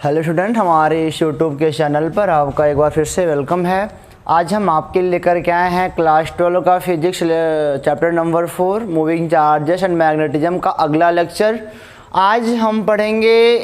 Hello student, हमारे इस YouTube के चैनल पर आपका एक बार फिर से वेलकम है। आज हम आपके लिए लेकर के आए हैं क्लास 12 का physics chapter number 4 moving charges and magnetism का अगला लेक्चर। आज हम पढ़ेंगे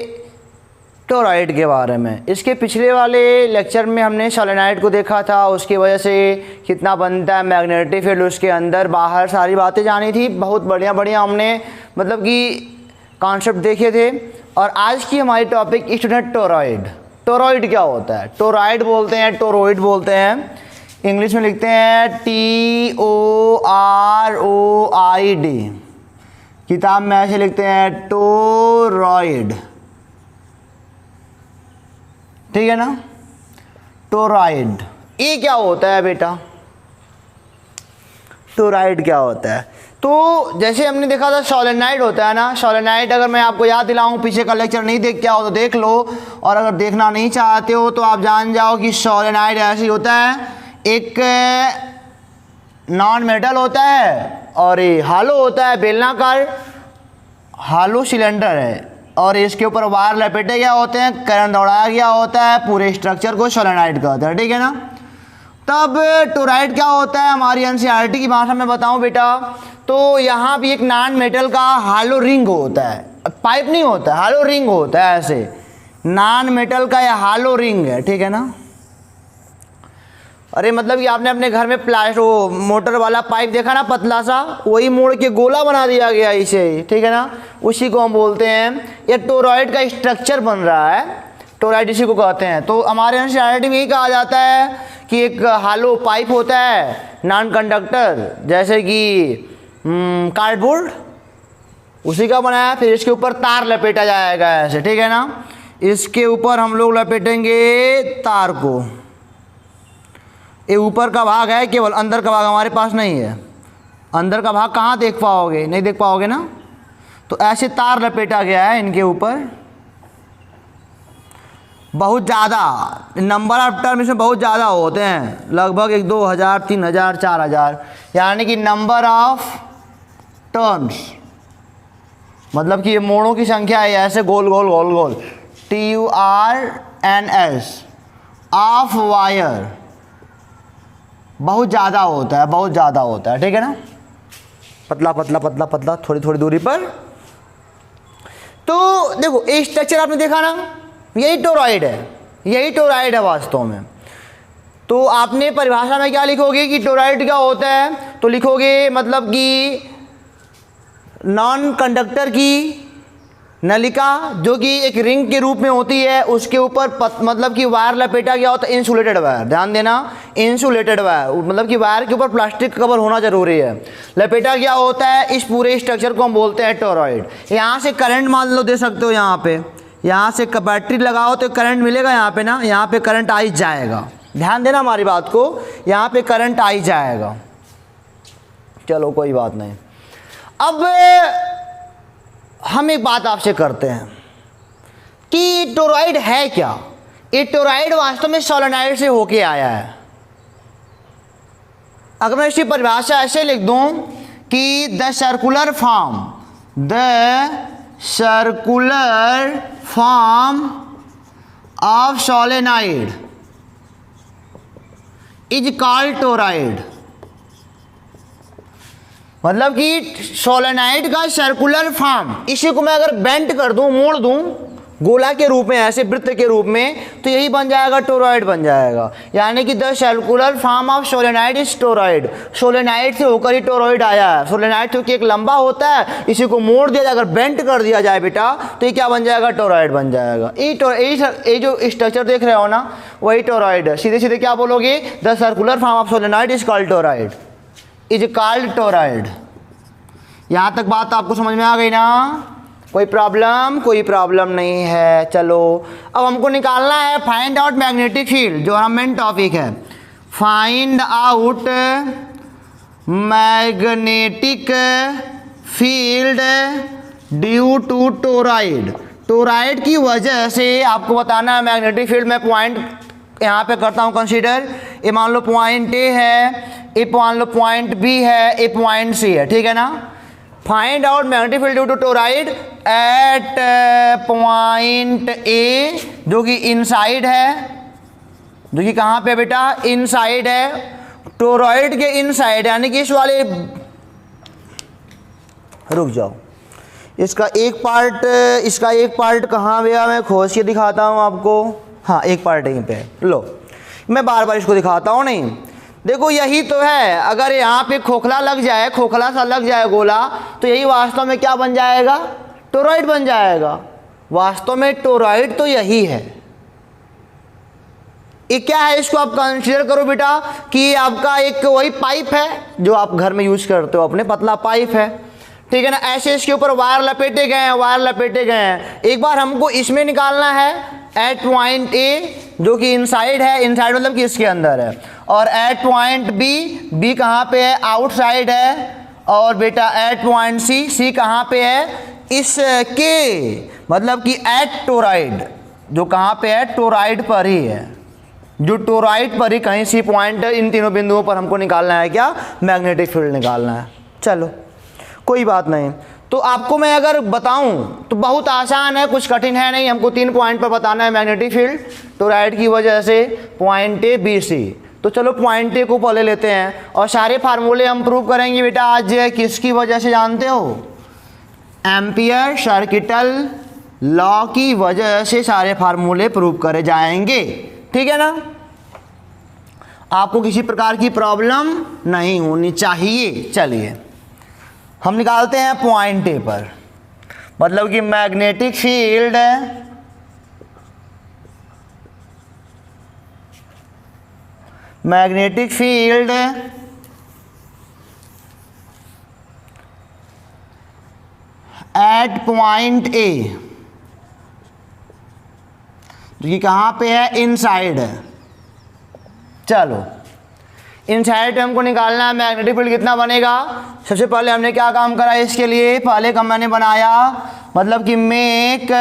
टोरॉइड के बारे में। इसके पिछले वाले लेक्चर में हमने सोलेनॉइड को देखा था, उसकी वजह से कितना बनता है मैग्नेटिक फील्ड, उसके अंदर बाहर सारी बातें जानी थी। बहुत बढ़िया बढ़िया हमने मतलब कि कॉन्सेप्ट देखे थे। और आज की हमारी टॉपिक स्टूडेंट टोरॉइड। टोरॉइड क्या होता है? टोरॉइड बोलते हैं, टोरॉइड बोलते हैं, इंग्लिश में लिखते हैं TOROID। किताब में ऐसे लिखते हैं टोरॉइड, ठीक है ना। टोरॉइड ये क्या होता है बेटा? टोरॉइड क्या होता है? तो जैसे हमने देखा था सोलेनॉइड होता है ना। सोलेनॉइड अगर मैं आपको याद दिलाऊं, पीछे का लेक्चर नहीं देख के आओ तो देख लो, और अगर देखना नहीं चाहते हो तो आप जान जाओ कि सोलेनॉइड ऐसे होता है, एक नॉन मेटल होता है और ये हालो होता है, बेलनाकार हालो सिलेंडर है, और इसके ऊपर वायर लपेटे गया होते हैं, करंट दौड़ाया गया होता है, पूरे स्ट्रक्चर को सोलेनॉइड कहते हैं, ठीक है ना। तब टोरॉइड क्या होता है हमारी एनसीईआरटी की भाषा में बताऊं बेटा, तो यहाँ भी एक नॉन मेटल का हालो रिंग होता है, पाइप नहीं होता, हालो रिंग होता है। ऐसे नॉन मेटल का यह हालो रिंग है, ठीक है ना। अरे मतलब कि आपने अपने घर में प्लास्टिक मोटर वाला पाइप देखा ना, पतला सा, वही मोड़ के गोला बना दिया गया इसे, ठीक है ना। उसी को हम बोलते हैं, ये टोरॉइड का स्ट्रक्चर बन रहा है, टोरॉइड इसी को कहते हैं। तो हमारे एनसीईआरटी में यही कहा जाता है कि एक हालो पाइप होता है नॉन कंडक्टर, जैसे कि कार्डबोर्ड, उसी का बनाया, फिर इसके ऊपर तार लपेटा जाएगा ऐसे, ठीक है ना। इसके ऊपर हम लोग लपेटेंगे तार को। ये ऊपर का भाग है केवल, अंदर का भाग हमारे पास नहीं है। अंदर का भाग कहाँ देख पाओगे? नहीं देख पाओगे ना। तो ऐसे तार लपेटा गया है इनके ऊपर। बहुत ज़्यादा नंबर ऑफ टर्म इसमें बहुत ज़्यादा होते हैं, लगभग 1 2 हज़ार 3 हज़ार 4 हज़ार, यानी कि नंबर ऑफ टर्न्स, मतलब कि ये मोड़ों की संख्या है, ऐसे गोल गोल गोल गोल, TURNS ऑफ वायर बहुत ज़्यादा होता है, बहुत ज़्यादा होता है, ठीक है ना। पतला पतला पतला पतला थोड़ी थोड़ी दूरी पर। तो देखो ये स्ट्रक्चर आपने देखा ना, यही टोरॉइड है, यही टोरॉइड है वास्तव में। तो आपने परिभाषा में क्या लिखोगे कि टोरॉइड क्या होता है? तो लिखोगे मतलब कि नॉन कंडक्टर की नलिका जो कि एक रिंग के रूप में होती है, उसके ऊपर मतलब कि वायर लपेटा गया होता है, इंसुलेटेड वायर, ध्यान देना, इंसुलेटेड वायर, मतलब कि वायर के ऊपर प्लास्टिक कवर होना जरूरी है, लपेटा गया होता है। इस पूरे स्ट्रक्चर को हम बोलते हैं टोरॉइड। यहाँ से करंट मान लो दे सकते हो, यहाँ पे, यहाँ से बैटरी लगाओ तो करंट मिलेगा यहाँ पे ना, यहाँ पे करंट आ ही जाएगा, ध्यान देना हमारी बात को, यहाँ पे करंट आ ही जाएगा। चलो कोई बात नहीं। अब हम एक बात आपसे करते हैं कि टोरॉइड है क्या। ये टोरॉइड वास्तव में सोलेनॉइड से होके आया है। अगर मैं इसकी परिभाषा ऐसे लिख दूं कि the circular form of solenoid is called toroid. मतलब कि सोलेनॉइड का सर्कुलर फॉर्म, इसी को मैं अगर बेंट कर दूं, मोड़ दूं गोला के रूप में, ऐसे वृत्त के रूप में, तो यही बन जाएगा, टोरॉइड बन जाएगा। यानी कि the circular form of solenoid is toroid. Solenoid से होकर ही टोरॉइड आया है। सोलेनॉइड क्योंकि एक लंबा होता है, इसी को मोड़ दिया जाए, अगर बेंट कर दिया जाए बेटा, तो ये क्या बन जाएगा? टोरॉइड बन जाएगा। ये जो स्ट्रक्चर देख रहे हो ना, वही टोरॉइड है। सीधे सीधे क्या बोलोगे? The circular form of solenoid is called toroid, is called toroid. यहाँ तक बात आपको समझ में आ गई ना? कोई प्रॉब्लम? कोई प्रॉब्लम नहीं है। चलो अब हमको निकालना है फाइंड आउट मैग्नेटिक फील्ड, जो हमारा मेन टॉपिक है। Find out magnetic field due to toroid. Toroid की वजह से आपको बताना है मैग्नेटिक फील्ड। मैं पॉइंट यहाँ पे करता हूँ कंसीडर। ये मान लो पॉइंट ए है, ये मान लो पॉइंट बी है, ये पॉइंट सी है, ठीक है ना। Find out magnetic field due to toroid at point A जो कि इनसाइड है, जो कि कहाँ पे बेटा इनसाइड है, टोरॉइड के इनसाइड, यानी कि इस वाले, रुक जाओ, इसका एक पार्ट कहाँ गया, मैं खोज के दिखाता हूँ आपको। हाँ एक पार्ट यहीं पे, लो मैं बार बार इसको दिखाता हूँ। नहीं देखो यही तो है, अगर यहाँ पे खोखला लग जाए, खोखला सा लग जाए गोला, तो यही वास्तव में क्या बन जाएगा, टोरॉइड बन जाएगा। वास्तव में टोरॉइड तो यही है। ये क्या है, इसको आप कंसीडर करो बेटा कि आपका एक वही पाइप है जो आप घर में यूज करते हो, अपने पतला पाइप है, ठीक है ना। ऐसे इसके ऊपर वायर लपेटे गए हैं। एक बार हमको इसमें निकालना है एट पॉइंट ए जो कि इनसाइड है, इनसाइड मतलब कि इसके अंदर है, और एट पॉइंट बी कहाँ पे है, आउटसाइड है, और बेटा एट पॉइंट सी कहाँ पे है, इसके मतलब कि एट टोरॉइड, जो कहाँ पे है, टोरॉइड पर ही है, जो टोरॉइड पर ही कहीं सी पॉइंट है। इन तीनों बिंदुओं पर हमको निकालना है क्या, मैग्नेटिक फील्ड निकालना है। चलो कोई बात नहीं। तो आपको मैं अगर बताऊं तो बहुत आसान है, कुछ कठिन है नहीं। हमको 3 पॉइंट पर बताना है मैग्नेटिक फील्ड टोरॉइड की वजह से, पॉइंट ए बी सी। तो चलो पॉइंट ए को पहले लेते हैं, और सारे फार्मूले हम प्रूव करेंगे बेटा आज किसकी वजह से जानते हो, एम्पियर सर्किटल लॉ की वजह से सारे फार्मूले प्रूव करे जाएंगे, ठीक है ना। आपको किसी प्रकार की प्रॉब्लम नहीं होनी चाहिए। चलिए हम निकालते हैं पॉइंट ए पर, मतलब कि magnetic field at point A जो कि कहाँ पे है, इनसाइड है। चलो इनसाइड पे हमको निकालना है मैग्नेटिक फील्ड कितना बनेगा। सबसे पहले हमने क्या काम करा इसके लिए, पहले का मैंने बनाया मतलब कि मेक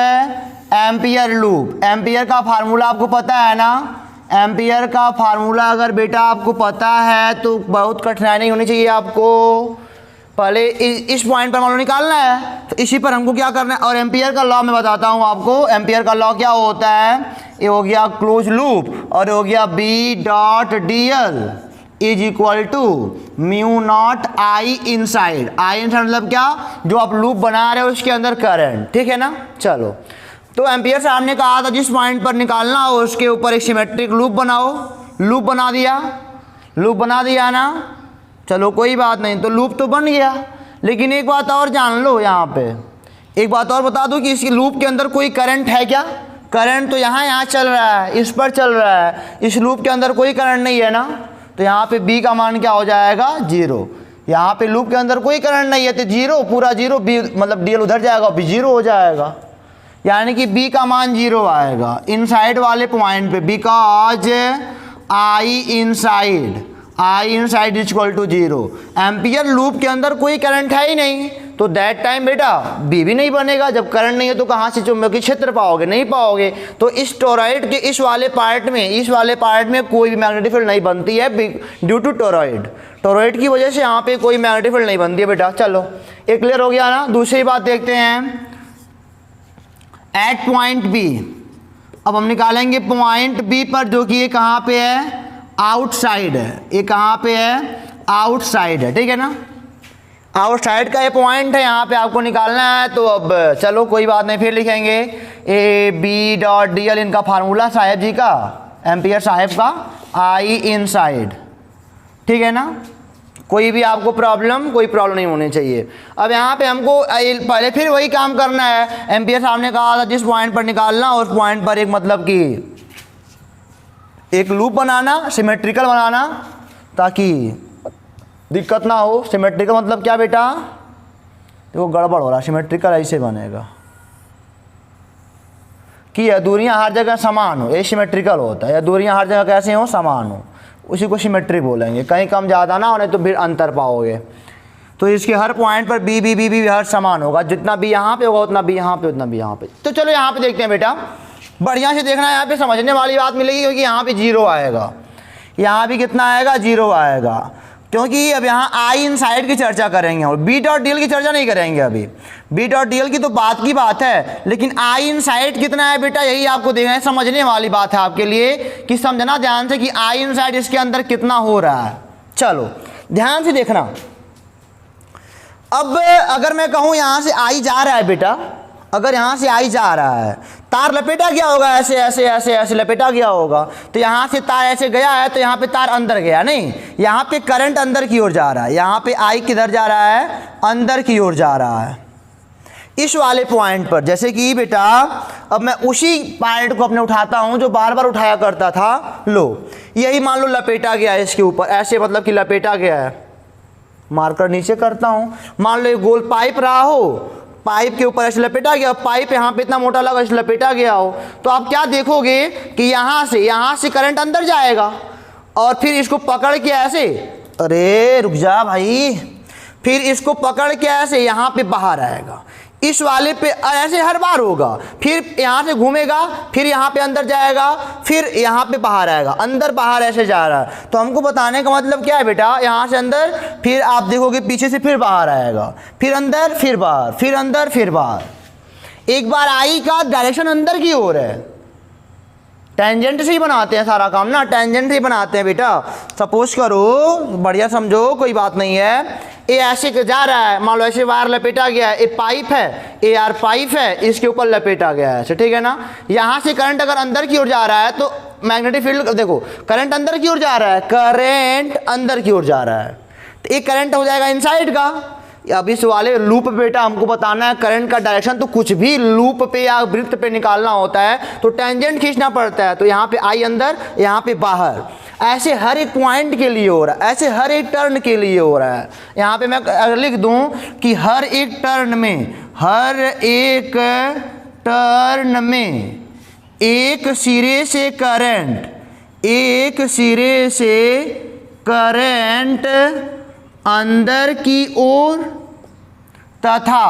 एम्पियर लूप। एम्पियर का फार्मूला आपको पता है ना, एम्पियर का फार्मूला अगर बेटा आपको पता है तो बहुत कठिनाई नहीं होनी चाहिए आपको। पहले इस पॉइंट पर मान लो निकालना है, तो इसी पर हमको क्या करना है। और एम्पियर का लॉ मैं बताता हूँ आपको, एम्पियर का लॉ क्या होता है, ये हो गया क्लोज लूप, और हो गया B dot D L is equal to mu naught I inside. I inside मतलब क्या, जो आप लूप बना रहे हो उसके अंदर करंट, ठीक है ना। चलो तो एम्पियर साहब ने कहा था जिस पॉइंट पर निकालना हो उसके ऊपर एक सिमेट्रिक लूप बनाओ। लूप बना दिया ना। चलो कोई बात नहीं, तो लूप तो बन गया, लेकिन एक बात और जान लो, यहाँ पे एक बात और बता दूं कि इस लूप के अंदर कोई करंट है क्या। करंट तो यहाँ चल रहा है, इस पर चल रहा है, इस लूप के अंदर कोई करंट नहीं है ना। तो यहाँ पे B का मान क्या हो जाएगा, 0। यहाँ पे लूप के अंदर कोई करंट नहीं है तो 0, पूरा 0, B मतलब DL उधर जाएगा, B 0 हो जाएगा, यानी कि B का मान 0 आएगा इनसाइड वाले पॉइंट पे, because I inside is equal to 0। Ampere loop के अंदर कोई करंट है ही नहीं, तो दैट टाइम बेटा B भी नहीं बनेगा। जब करंट नहीं है तो कहाँ से चुंबकीय क्षेत्र पाओगे, नहीं पाओगे। तो इस टोरॉइड के इस वाले पार्ट में कोई भी मैग्नेटिक फील्ड नहीं बनती है ड्यू टू टोरॉइड की वजह से यहाँ पे कोई मैग्नेटिक फील्ड नहीं बनती है बेटा। चलो एक क्लियर हो गया ना। दूसरी बात देखते हैं, एट पॉइंट B। अब हम निकालेंगे पॉइंट B पर, जो कि ये कहाँ पे है, आउटसाइड है। ये कहाँ पे है, आउटसाइड है, ठीक है ना। आउटसाइड का ये पॉइंट है, यहाँ पे आपको निकालना है। तो अब चलो कोई बात नहीं, फिर लिखेंगे A B dot D L, इनका फार्मूला साहेब जी का, एम्पियर साहेब का, आई इनसाइड, ठीक है ना। कोई भी आपको कोई प्रॉब्लम नहीं होनी चाहिए। अब यहाँ पे हमको पहले फिर वही काम करना है। एम्पियर साहब ने कहा था जिस पॉइंट पर निकालना उस पॉइंट पर एक मतलब कि एक लूप बनाना, सिमेट्रिकल बनाना, ताकि दिक्कत ना हो। सिमेट्रिकल मतलब क्या बेटा, देखो गड़बड़ हो रहा, सिमेट्रिकल ऐसे बनेगा कि या दूरियां हर जगह समान हो, ये सिमेट्रिकल होता है। या दूरियां हर जगह कैसे हो, समान हो, उसी को सिमेट्री बोलेंगे। कहीं कम ज़्यादा ना होने तो फिर अंतर पाओगे। तो इसके हर पॉइंट पर बी हर समान होगा, जितना भी यहाँ पे होगा उतना भी यहाँ पे, उतना भी यहाँ पे। तो चलो यहाँ पे देखते हैं बेटा, बढ़िया से देखना, यहाँ पे समझने वाली बात मिलेगी, क्योंकि यहाँ पे 0 आएगा, यहाँ भी कितना आएगा, 0 आएगा। क्योंकि अब यहाँ आई इनसाइड की चर्चा करेंगे और बी डॉट डी एल की चर्चा नहीं करेंगे। अभी बी डॉट डी एल की तो बात की बात है, लेकिन आई इनसाइड कितना है बेटा, यही आपको देखना है। समझने वाली बात है आपके लिए कि समझना ध्यान से कि आई इनसाइड इसके अंदर कितना हो रहा है। चलो ध्यान से देखना। अब अगर मैं कहूँ यहाँ से आई जा रहा है बेटा, अगर यहाँ से आई जा रहा है, तार लपेटा गया होगा, ऐसे ऐसे ऐसे ऐसे लपेटा गया होगा, तो यहाँ से तार ऐसे गया है तो यहाँ पे तार अंदर गया नहीं, यहाँ पे करंट अंदर की ओर जा रहा है। यहाँ पे आई किधर जा रहा है, अंदर की ओर जा रहा है। इस वाले पॉइंट पर जैसे कि बेटा अब मैं उसी पॉइंट को अपने उठाता हूँ जो बार बार उठाया करता था। लो यही मान लो लपेटा गया है इसके ऊपर, ऐसे मतलब कि लपेटा गया है। मार्कर नीचे करता हूँ, मान लो ये गोल पाइप रहा हो, पाइप के ऊपर ऐसे लपेटा गया, पाइप यहाँ पे इतना मोटा लगा, ऐसे लपेटा गया हो, तो आप क्या देखोगे कि यहाँ से करंट अंदर जाएगा और फिर इसको पकड़ के ऐसे, अरे रुक जा भाई, फिर इसको पकड़ के ऐसे यहाँ पे बाहर आएगा। इस वाले पे ऐसे हर बार होगा, फिर यहाँ से घूमेगा, फिर यहाँ पे अंदर जाएगा, फिर यहाँ पे बाहर आएगा, अंदर बाहर ऐसे जा रहा है। तो हमको बताने का मतलब क्या है बेटा, यहाँ से अंदर, फिर आप देखोगे पीछे से फिर बाहर आएगा, फिर अंदर, फिर बाहर, फिर अंदर, फिर बाहर। एक बार आई का डायरेक्शन अंदर की ओर है। टेंजेंट से ही बनाते हैं सारा काम ना, टेंजेंट से ही बनाते हैं बेटा। सपोज करो, बढ़िया समझो, कोई बात नहीं है, ये ऐसे जा रहा है, मान लो ऐसे वायर लपेटा गया है, ये पाइप है, ये यार पाइप है, इसके ऊपर लपेटा गया है, ठीक है ना। यहाँ से करंट अगर अंदर की ओर जा रहा है तो मैग्नेटिक फील्ड, देखो करंट अंदर की ओर जा रहा है, करंट अंदर की ओर जा रहा है, तो एक करंट हो जाएगा इनसाइड का। अब इस वाले लूप बेटा हमको बताना है करंट का डायरेक्शन, तो कुछ भी लूप पे या वृत्त पे निकालना होता है तो टेंजेंट खींचना पड़ता है। तो यहाँ पे आई अंदर, यहाँ पे बाहर, ऐसे हर एक पॉइंट के लिए हो रहा है, ऐसे हर एक टर्न के लिए हो रहा है। यहाँ पे मैं अगर लिख दूँ कि हर एक टर्न में, हर एक टर्न में एक सिरे से करंट, एक सिरे से करंट अंदर की ओर तथा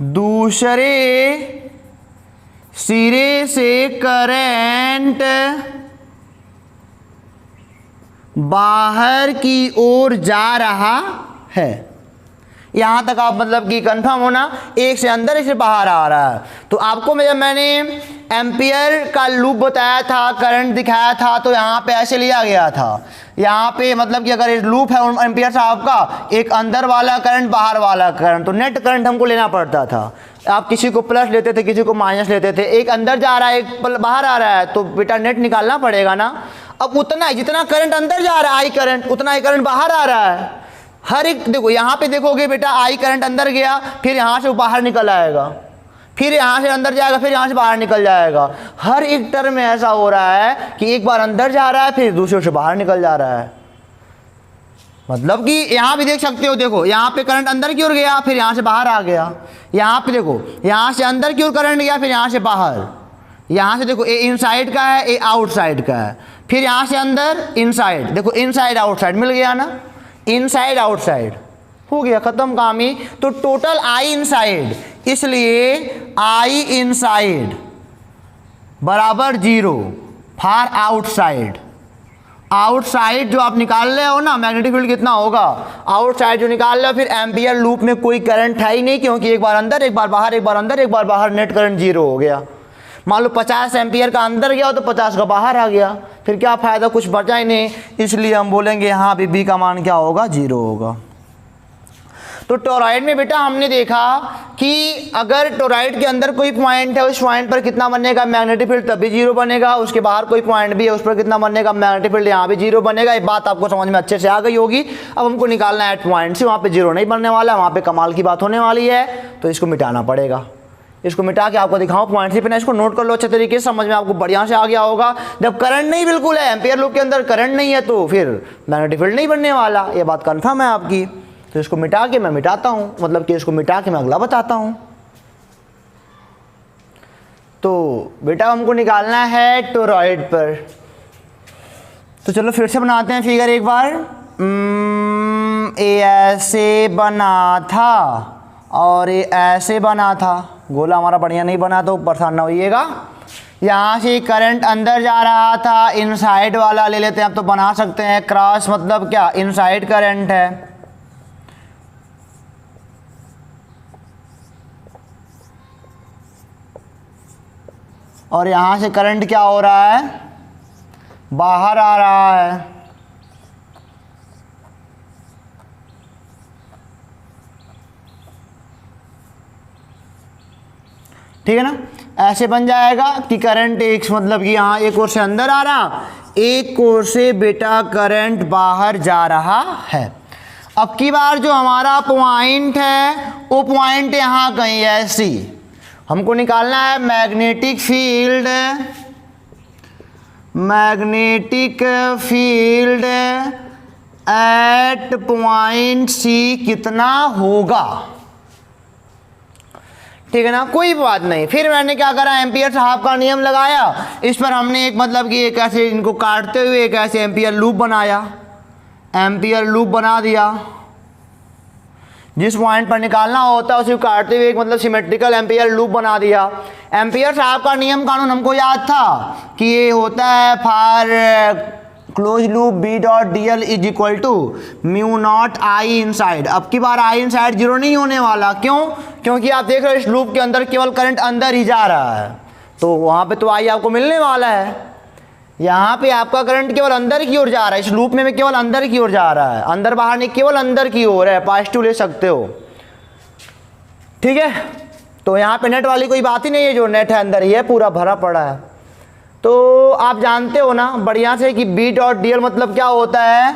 दूसरे सिरे से करंट बाहर की ओर जा रहा है। यहाँ तक आप मतलब कि कंफर्म होना, एक से अंदर एक से बाहर आ रहा है। तो आपको मैंने एम्पियर का लूप बताया था, करंट दिखाया था, तो यहाँ पे ऐसे लिया गया था। यहाँ पे मतलब कि अगर लूप है एम्पियर साहब का, एक अंदर वाला करंट, बाहर वाला करंट, तो नेट करंट हमको लेना पड़ता था। आप किसी को प्लस लेते थे, किसी को माइनस लेते थे, एक अंदर जा रहा है, एक बाहर आ रहा है, तो बेटा नेट निकालना पड़ेगा ना। अब उतना जितना करंट अंदर जा रहा है आई करंट, उतना ही करंट बाहर आ रहा है। हर एक देखो, यहाँ पे देखोगे बेटा आई करंट अंदर गया, फिर यहाँ से बाहर निकल आएगा, फिर यहाँ से अंदर जाएगा, फिर यहाँ से बाहर निकल जाएगा। हर एक टर्म में ऐसा हो रहा है कि एक बार अंदर जा रहा है, फिर दूसरे से बाहर निकल जा रहा है। मतलब कि यहाँ भी देख सकते हो, देखो यहाँ पे करंट अंदर की ओर गया, फिर यहाँ से बाहर आ गया। यहाँ पे देखो, यहाँ से अंदर की ओर करंट गया, फिर यहाँ से बाहर। यहाँ से देखो, ये इनसाइड का है, ये आउटसाइड का है, फिर यहाँ से अंदर, इनसाइड, देखो इनसाइड आउटसाइड मिल गया ना, इनसाइड आउटसाइड हो गया, खत्म काम ही। तो टोटल आई इनसाइड, इसलिए आई इनसाइड बराबर 0 फॉर आउटसाइड। आउटसाइड जो आप निकाल रहे हो ना, मैग्नेटिक फील्ड कितना होगा, आउटसाइड जो निकाल रहे हो, फिर एम्पियर लूप में कोई करंट है ही नहीं, क्योंकि एक बार अंदर, एक बार बाहर, एक बार अंदर, एक बार बाहर, नेट करंट 0 हो गया। मान लो 50 एम्पियर का अंदर गया हो तो 50 का बाहर आ गया, फिर क्या फ़ायदा, कुछ बचा ही नहीं। इसलिए हम बोलेंगे यहाँ भी बी का मान क्या होगा, 0 होगा। तो टोरॉइड में बेटा हमने देखा कि अगर टोरॉइड के अंदर कोई पॉइंट है, उस पॉइंट पर कितना बनेगा मैग्नेटिक फील्ड, तभी 0 बनेगा। उसके बाहर कोई पॉइंट भी है, उस पर कितना बनेगा मैग्नेटिक फील्ड, यहाँ भी 0 बनेगा। ये बात आपको समझ में अच्छे से आ गई होगी। अब हमको निकालना है पॉइंट से, वहाँ पे 0 नहीं बनने वाला, वहाँ पे कमाल की बात होने वाली है, तो इसको मिटाना पड़ेगा। इसको मिटा के आपको दिखाऊं पॉइंट से, पहले इसको नोट कर लो अच्छे तरीके से, समझ में आपको बढ़िया से आ गया होगा। जब करंट नहीं बिल्कुल है, एम्पियर लूप के अंदर करंट नहीं है, तो फिर मैग्नेटिक फील्ड नहीं बनने वाला, ये बात कंफर्म है आपकी। तो इसको मिटा के मैं मिटाता हूं, मतलब कि इसको मिटा के मैं अगला बताता हूं। तो बेटा हमको निकालना है टोरॉइड पर, तो चलो फिर से बनाते हैं फिगर एक बार। ये ऐसे बना था और ये ऐसे बना था, गोला हमारा बढ़िया नहीं बना, तो परेशान ना होइएगा। यहाँ से करंट अंदर जा रहा था, इनसाइड वाला ले लेते हैं, अब तो बना सकते हैं क्रॉस, मतलब क्या, इनसाइड करंट है। और यहाँ से करंट क्या हो रहा है, बाहर आ रहा है। ठीक है ना, ऐसे बन जाएगा कि करंट एक, मतलब कि यहाँ एक ओर से अंदर आ रहा, एक ओर से बेटा करंट बाहर जा रहा है। अब की बार जो हमारा पॉइंट है वो पॉइंट यहाँ कहीं है सी, हमको निकालना है magnetic field, magnetic field at point C कितना होगा। ठीक है ना, कोई बात नहीं। फिर मैंने क्या करा, एम्पियर साहब का नियम लगाया, इस पर हमने एक, मतलब कि एक ऐसे इनको काटते हुए एक ऐसे एम्पियर लूप बनाया, एम्पियर लूप बना दिया। जिस पॉइंट पर निकालना होता है उसे काटते हुए एक, मतलब सिमेट्रिकल एम्पियर लूप बना दिया। एम्पियर साहब का नियम कानून हमको याद था कि ये होता है for close loop B dot D L is equal to mu naught I inside. अब की बार आई इनसाइड जीरो नहीं होने वाला, क्यों? क्योंकि आप देख रहे हो इस लूप के अंदर केवल करंट अंदर ही जा रहा है, तो वहाँ पे तो आई आपको मिलने वाला है। यहाँ पे आपका करंट केवल अंदर की ओर जा रहा है, इस लूप में केवल अंदर की ओर जा रहा है, अंदर बाहर नहीं, केवल अंदर की ओर है, पॉजिटिव ले सकते हो। ठीक है, तो यहाँ पे नेट वाली कोई बात ही नहीं है, जो नेट है अंदर ही है, पूरा भरा पड़ा है। तो आप जानते हो ना बढ़िया से कि बी डॉट डी एल मतलब क्या होता है,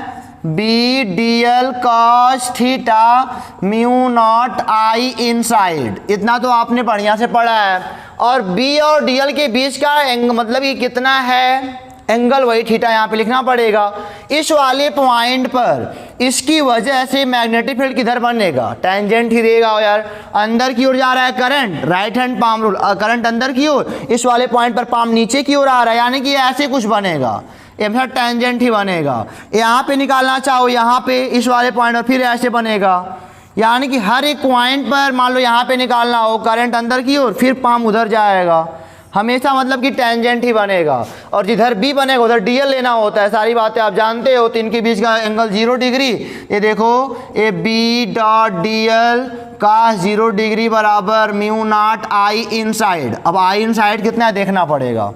B D L cos theta mu naught I inside, इतना तो आपने बढ़िया से पढ़ा है। और बी और डी एल के बीच का एंगल, मतलब ये कितना है एंगल, वही थीटा यहाँ पे लिखना पड़ेगा। इस वाले पॉइंट पर इसकी वजह से मैग्नेटिक फील्ड किधर बनेगा, टेंजेंट ही देगा यार, अंदर की ओर जा रहा है current, right hand palm rule, current अंदर की ओर, इस वाले पॉइंट पर पाम नीचे की ओर आ रहा है, यानी कि ऐसे कुछ बनेगा, ये टेंजेंट ही बनेगा। यहाँ पे निकालना चाहो यहाँ पे इस वाले पॉइंट पर, फिर ऐसे बनेगा, यानी कि हर एक पॉइंट पर मान लो यहाँ पे निकालना हो करंट अंदर की ओर, फिर पाम उधर जाएगा, हमेशा मतलब कि टेंजेंट ही बनेगा। और जिधर बी बनेगा उधर डी एल लेना होता है, सारी बातें आप जानते हो। तो इनके बीच का एंगल 0 डिग्री, ये देखो ये बी डॉट डी एल का 0 डिग्री बराबर म्यू नॉट आई इनसाइड। अब आई इनसाइड कितना है देखना पड़ेगा,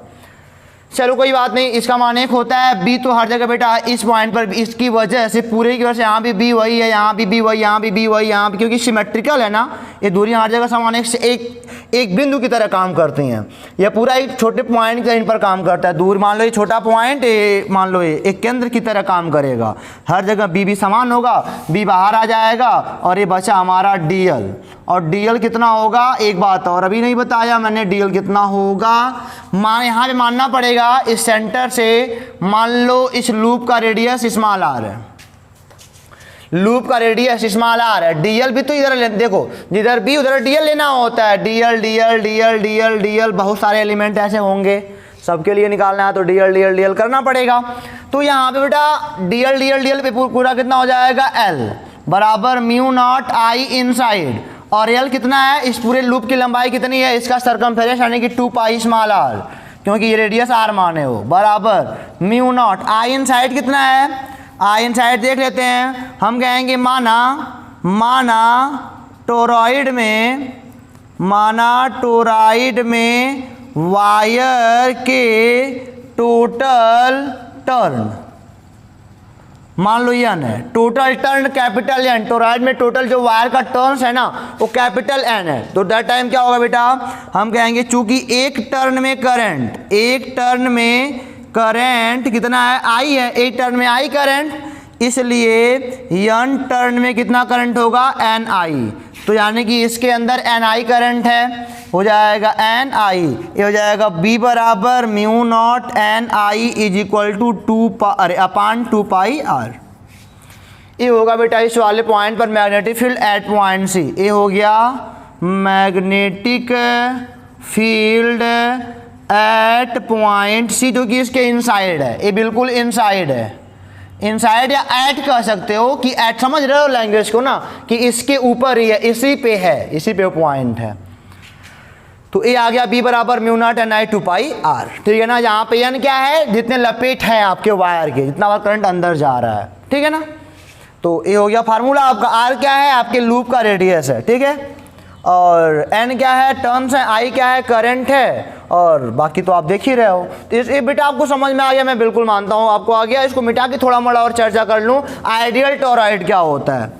चलो कोई बात नहीं। इसका मान एक होता है बी, तो हर जगह बेटा इस पॉइंट पर इसकी वजह से, पूरे की वजह से यहाँ भी बी वही है, यहाँ भी बी वही, यहाँ भी बी वही, यहाँ भी, क्योंकि सिमेट्रिकल है ना, ये दूरियाँ हर जगह समान एक बिंदु की तरह काम करती हैं। यह पूरा एक छोटे पॉइंट इन पर काम करता है, दूर मान लो ये छोटा पॉइंट, मान लो ये एक केंद्र की तरह काम करेगा, हर जगह बी भी समान होगा, बी बाहर आ जाएगा और ये बचा हमारा डी एल। और डी एल कितना होगा, एक बात और अभी नहीं बताया मैंने, डी एल कितना होगा, यहाँ पे मानना पड़ेगा इस सेंटर से, मान लो इस लूप का रेडियस स्मॉल आर है, लूप का रेडियस स्मॉल आर है, डीएल भी तो इधर देखो, जिधर बी उधर डीएल लेना होता है, DL DL DL DL DL, बहुत सारे एलिमेंट ऐसे होंगे, सबके लिए निकालना है तो डीएल डीएल डीएल करना पड़ेगा। तो यहाँ पे बेटा डीएल डीएल डीएल पे पूरा कितना हो जाएगा, एल बराबर म्यू नॉट आई इनसाइड, और एल कितना है, इस पूरे लूप की लंबाई कितनी है, इसका सरकमफेरेंस यानी कि 2 पाई स्मॉल आर, क्योंकि ये रेडियस आर माने हो, बराबर म्यू नॉट आई इनसाइड कितना है, आई इनसाइड देख लेते हैं। हम कहेंगे माना टोरॉइड में वायर के टोटल टर्न, मान लो एन है, total turn capital N, toroid में टोटल जो वायर का टर्न्स है ना वो कैपिटल एन है, तो दैट टाइम क्या होगा बेटा, हम कहेंगे चूंकि एक टर्न में करंट कितना है, आई है, एक टर्न में आई करंट, इसलिए एन टर्न में कितना करंट होगा, एन आई, तो यानी कि इसके अंदर एन आई करंट है, हो जाएगा एन आई, ये हो जाएगा बी बराबर mu naught N I is equal to 2 pi R. ये होगा बेटा इस वाले पॉइंट पर magnetic field at point C, ये हो गया magnetic field at point C, जो कि इसके इनसाइड है, ये बिल्कुल इनसाइड है, इनसाइड या एट कह सकते हो कि एट, समझ रहे हो लैंग्वेज को ना, कि इसके ऊपर ही है, इसी पे है, इसी पे पॉइंट है। तो ए आ गया बी बराबर mu naught N I two pi R, ठीक है ना। यहाँ पे एन क्या है, जितने लपेट है आपके वायर के, जितना बार करंट अंदर जा रहा है, ठीक है ना। तो ये हो गया फार्मूला आपका। आर क्या है, आपके लूप का रेडियस है, ठीक है। और एन क्या है, टर्न्स है। आई क्या है, करंट है। और बाकी तो आप देख ही रहे हो। तो ये बेटा आपको समझ में आ गया, मैं बिल्कुल मानता हूँ आपको आ गया। इसको मिटा के थोड़ा मोड़ा और चर्चा कर लूँ। आइडियल टोरॉइड क्या होता है,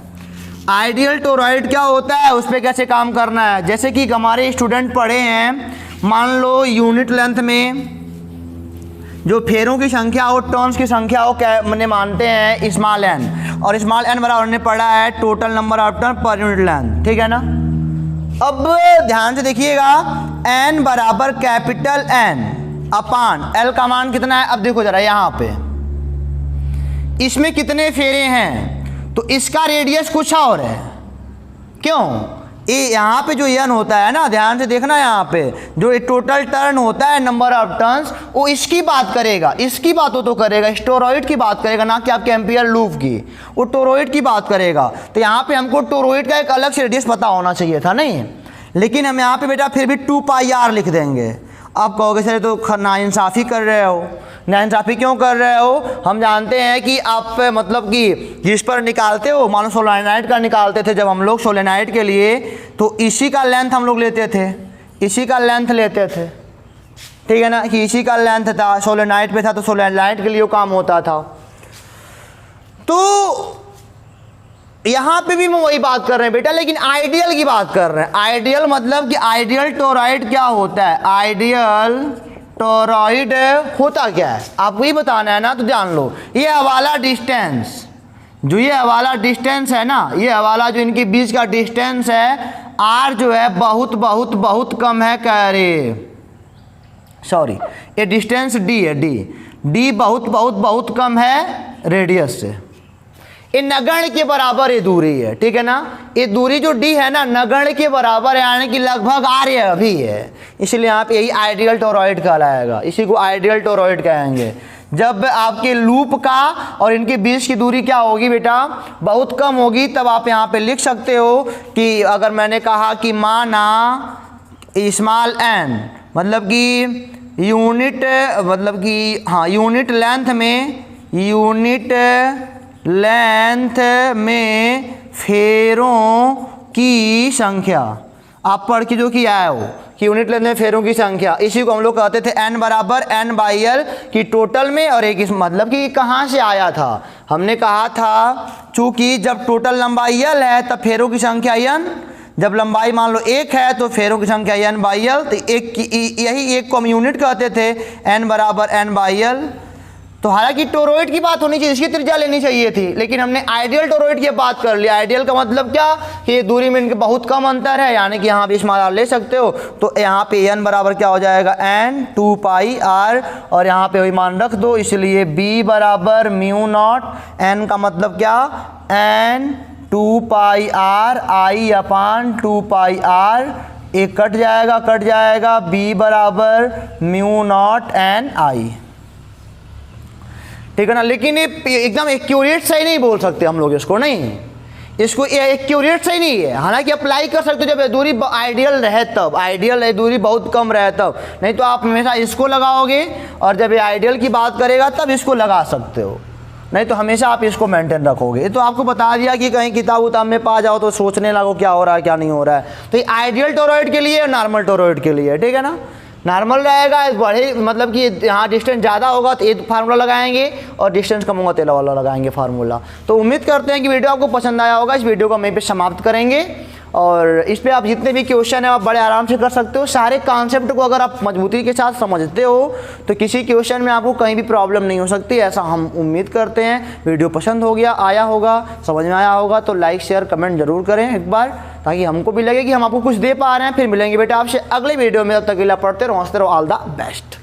आइडियल टोरॉइड क्या होता है, उस पर कैसे काम करना है। जैसे कि हमारे स्टूडेंट पढ़े हैं, मान लो यूनिट लेंथ में जो फेरों की संख्या और टर्न्स की संख्या हो क्या मैंने मानते हैं स्मॉल एन, और स्मॉल एन बराबर ने पढ़ा है total number of turn per unit length, ठीक है ना। अब ध्यान से देखिएगा, एन बराबर कैपिटल एन अपान एल का मान कितना है। अब देखो जरा यहाँ पे इसमें कितने फेरे हैं, तो इसका रेडियस कुछ और है। क्यों, ये यहाँ पे जो एन होता है ना, ध्यान से देखना, यहाँ पे जो टोटल टर्न होता है नंबर ऑफ टर्न्स, वो इसकी बात करेगा, इसकी बात तो करेगा, टोरॉइड की बात करेगा, ना कि आपके एम्पियर लूप की, वो टोरॉइड की बात करेगा। तो यहाँ पे हमको टोरॉइड का एक अलग से रेडियस पता होना चाहिए था, नहीं, लेकिन हम यहाँ पे बेटा फिर भी 2 पाई आर लिख देंगे। आप कहोगे सर तो नाइंसाफ़ी कर रहे हो। नाइंसाफ़ी क्यों कर रहे हो, हम जानते हैं कि आप मतलब कि जिस पर निकालते हो, मानो सोलेनाइड का निकालते थे जब हम लोग सोलेनाइड के लिए, तो इसी का लेंथ हम लोग लेते थे, इसी का लेंथ लेते थे, ठीक है ना, कि इसी का लेंथ था। सोलेनाइड पे था तो सोलेनाइड के लिए काम होता था। तो यहाँ पे भी मैं वही बात कर रहे हैं बेटा, लेकिन आइडियल की बात कर रहे हैं। आइडियल मतलब कि आइडियल टोरॉइड क्या होता है, आइडियल टोरॉइड होता क्या है, आपको ही बताना है ना, तो जान लो। ये हवाला डिस्टेंस, जो ये हवाला डिस्टेंस है ना, ये हवाला जो इनके बीच का डिस्टेंस है, आर जो है बहुत बहुत बहुत कम है, कह रहे सॉरी, ये डिस्टेंस डी है, डी बहुत बहुत बहुत कम है रेडियस से। ये नगण्य के बराबर ये दूरी है, ठीक है ना। ये दूरी जो डी है ना, नगण्य के बराबर है, यानी कि लगभग आर्य अभी है, इसलिए आप यही आइडियल टोरॉइड कहलाएगा। इसी को आइडियल टोरॉइड कहेंगे। जब आपके लूप का और इनके बीच की दूरी क्या होगी बेटा, बहुत कम होगी, तब आप यहाँ पे लिख सकते हो कि अगर मैंने कहा कि माना स्मॉल एन, मतलब कि यूनिट, मतलब कि हाँ यूनिट लेंथ में, यूनिट लेंथ में फेरों की संख्या, आप पढ़ के जो किया है वो कि यूनिट लेंथ में फेरों की संख्या, इसी को हम लोग कहते थे एन बराबर एन बाई एल की टोटल में, और एक मतलब कि कहाँ से आया था, हमने कहा था चूंकि जब टोटल लंबाई एल है तब फेरों की संख्या एन, जब लंबाई मान लो 1 है तो फेरों की संख्या एन बाई एल। तो एक यही एक को हम यूनिट कहते थे, एन बराबर एन बाई एल। तो हालांकि टोरॉइड की बात होनी चाहिए, इसकी त्रिज्या लेनी चाहिए थी, लेकिन हमने आइडियल टोरॉइड की बात कर ली। आइडियल का मतलब क्या कि दूरी में इनके बहुत कम अंतर है, यानी कि यहाँ भी स्मॉल आर ले सकते हो। तो यहाँ पे एन बराबर क्या हो जाएगा, एन 2 पाई आर, और यहाँ पे वही मान रख दो, इसलिए बी बराबर म्यू नॉट, एन का मतलब क्या, N 2 pi R I upon 2 pi R, एक कट जाएगा, बी बराबर म्यू नॉट एन आई, ठीक है ना। लेकिन ये एकदम एक्यूरेट सही नहीं बोल सकते हम लोग इसको, नहीं, इसको एक्यूरेट सही नहीं है। हालांकि अप्लाई कर सकते हो जब दूरी आइडियल रहे तब, आइडियल है दूरी बहुत कम रहे तब, नहीं तो आप हमेशा इसको लगाओगे, और जब ये आइडियल की बात करेगा तब इसको लगा सकते हो, नहीं तो हमेशा आप इसको मेंटेन रखोगे। ये तो आपको बता दिया कि कहीं किताब उताब में पा जाओ तो सोचने लगो क्या हो रहा है क्या नहीं हो रहा है। तो ये आइडियल टोरॉइड के लिए और नॉर्मल टोरॉइड के लिए, ठीक है ना। नॉर्मल रहेगा बड़े, मतलब कि यहाँ डिस्टेंस ज़्यादा होगा तो ये फार्मूला लगाएंगे, और डिस्टेंस कम होगा तो ये वाला लगाएंगे फार्मूला। तो उम्मीद करते हैं कि वीडियो आपको पसंद आया होगा। इस वीडियो को हम यहीं पे समाप्त करेंगे, और इस पे आप जितने भी क्वेश्चन है आप बड़े आराम से कर सकते हो। सारे कॉन्सेप्ट को अगर आप मजबूती के साथ समझते हो तो किसी क्वेश्चन में आपको कहीं भी प्रॉब्लम नहीं हो सकती, ऐसा हम उम्मीद करते हैं। वीडियो पसंद हो गया, आया होगा, समझ में आया होगा तो लाइक शेयर कमेंट जरूर करें एक बार, ताकि हमको भी लगे कि हम आपको कुछ दे पा रहे हैं। फिर मिलेंगे बेटा आपसे अगले वीडियो में, तब तक के लिए पढ़ते रहो, हंसते रहो। All the best.